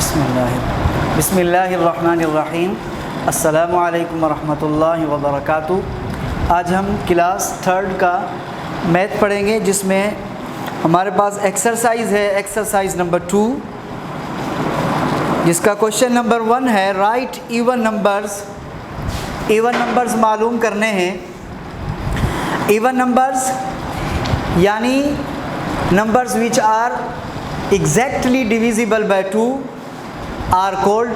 बिस्मिल्लाहिर्रहमानिर्रहीम। अस्सलामु अलैकुम वरहमतुल्लाहि वबरकातुहू। आज हम क्लास थर्ड का मैथ पढ़ेंगे, जिसमें हमारे पास एक्सरसाइज है, एक्सरसाइज नंबर 2, जिसका क्वेश्चन नंबर 1 है right even numbers. Even numbers मालूम करने हैं। इवन नंबर्स यानी numbers which are exactly divisible by 2 are called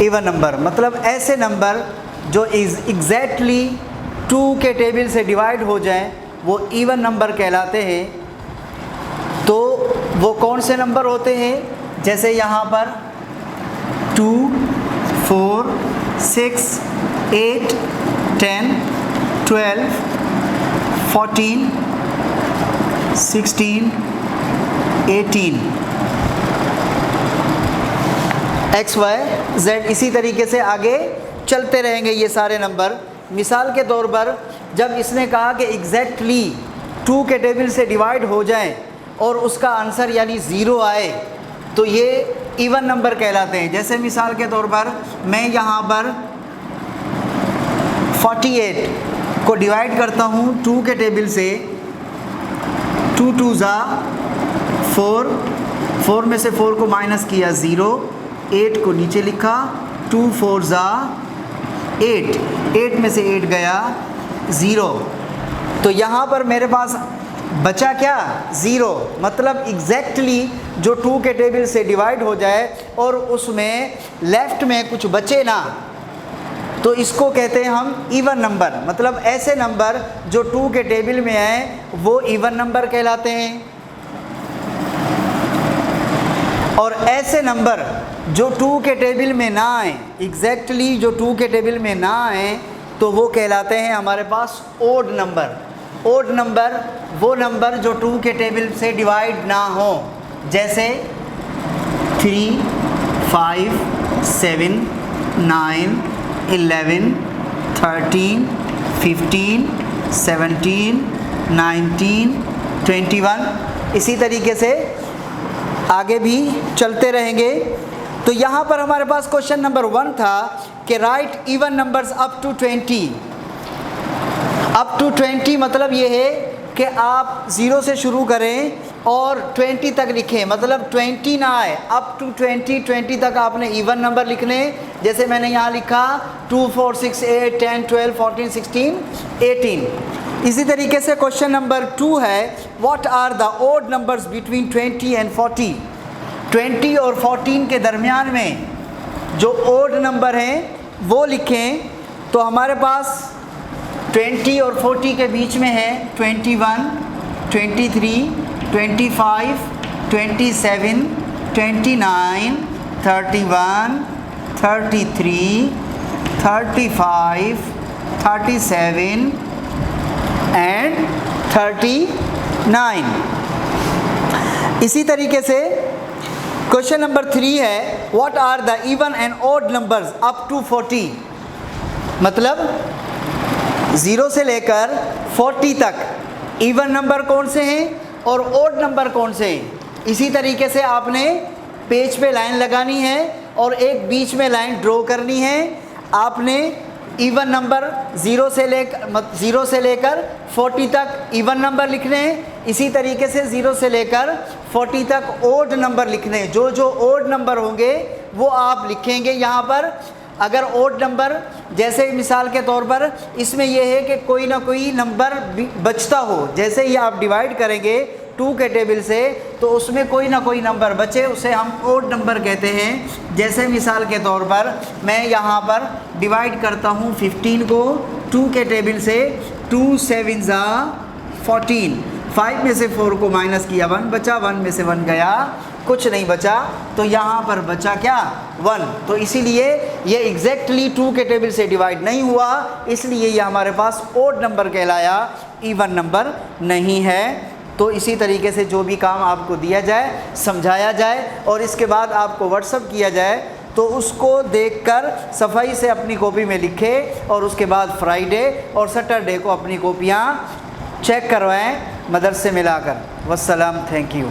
even number. मतलब ऐसे नंबर जो एग्जैक्टली 2 के टेबल से डिवाइड हो जाएं वो इवन नंबर कहलाते हैं। तो वो कौन से नंबर होते हैं? जैसे यहाँ पर 2, 4, 6, 8, 10, 12, 14, 16, 18, एक्स वाई जेड। इसी तरीके से आगे चलते रहेंगे ये सारे नंबर। मिसाल के तौर पर जब इसने कहा कि एग्जैक्टली 2 के टेबल से डिवाइड हो जाएं और उसका आंसर यानी 0 आए तो ये इवन नंबर कहलाते हैं। जैसे मिसाल के तौर पर मैं यहाँ पर 48 को डिवाइड करता हूँ 2 के टेबल से। 2 2 ज़ा 4, 4 में से 4 को माइनस किया 0, 8 को नीचे लिखा, 2 4 ज़ा 8, 8 में से 8 गया 0। तो यहाँ पर मेरे पास बचा क्या? 0। मतलब एग्जैक्टली जो 2 के टेबल से डिवाइड हो जाए और उसमें लेफ्ट में कुछ बचे ना, तो इसको कहते हैं हम इवन नंबर। मतलब ऐसे नंबर जो 2 के टेबल में आए वो इवन नंबर कहलाते हैं। और ऐसे नंबर जो 2 के टेबल में ना आए, एग्जैक्टली जो 2 के टेबल में ना आए, तो वो कहलाते हैं हमारे पास ओड नंबर। ओड नंबर वो नंबर जो 2 के टेबल से डिवाइड ना हो। जैसे 3, 5, 7, 9, 11, 13, 15, 17, 19, 21। इसी तरीके से आगे भी चलते रहेंगे। तो यहाँ पर हमारे पास क्वेश्चन नंबर 1 था कि right even numbers up to 20। Up to 20 मतलब ये है कि आप 0 से शुरू करें और 20 तक लिखें। मतलब 20 ना आए, अप टू 20 तक आपने इवन नंबर लिखने। जैसे मैंने यहाँ लिखा 2 4 6 8 10 12 14 16 18। इसी तरीके से क्वेश्चन नंबर 2 है what are the odd numbers between 20 and 40। 20 और 14 के दरमियान में जो ओड नंबर हैं वो लिखें। तो हमारे पास 20 और 40 के बीच में है 21, 23, 25, 27, 29, 31, 33, 35, 37 एंड 39। इसी तरीके से क्वेश्चन नंबर 3 है what are the even and odd numbers up to 40। मतलब 0 से लेकर 40 तक इवन नंबर कौन से हैं और ऑड नंबर कौन से हैं। इसी तरीके से आपने पेज पे लाइन लगानी है और एक बीच में लाइन ड्रॉ करनी है। आपने इवन नंबर 0 से लेकर 40 तक इवन नंबर लिखने हैं। इसी तरीके से 0 से लेकर 40 तक ओड नंबर लिखने हैं। जो जो ओड नंबर होंगे वो आप लिखेंगे यहाँ पर। अगर ओड नंबर, जैसे मिसाल के तौर पर इसमें यह है कि कोई ना कोई नंबर बचता हो। जैसे ही आप डिवाइड करेंगे 2 के टेबल से तो उसमें कोई ना कोई नंबर बचे, उसे हम ओड नंबर कहते हैं। जैसे मिसाल के तौर पर मैं यहाँ पर डिवाइड करता हूँ 15 को 2 के टेबल से। 2 7 ज़ा 14, 5 में से 4 को माइनस किया 1 बचा, 1 में से 1 गया, कुछ नहीं बचा। तो यहाँ पर बचा क्या? 1। तो इसीलिए ये एग्जैक्टली 2 के टेबल से डिवाइड नहीं हुआ, इसलिए ये हमारे पास ओड नंबर कहलाया, इवन नंबर नहीं है। तो इसी तरीके से जो भी काम आपको दिया जाए, समझाया जाए और इसके बाद आपको व्हाट्सअप किया जाए तो उसको देखकर सफाई से अपनी कॉपी में लिखें और उसके बाद फ्राइडे और सैटरडे को अपनी कॉपियाँ चेक करवाएं मदरसे मिलाकर। वस्सलाम, थैंक यू।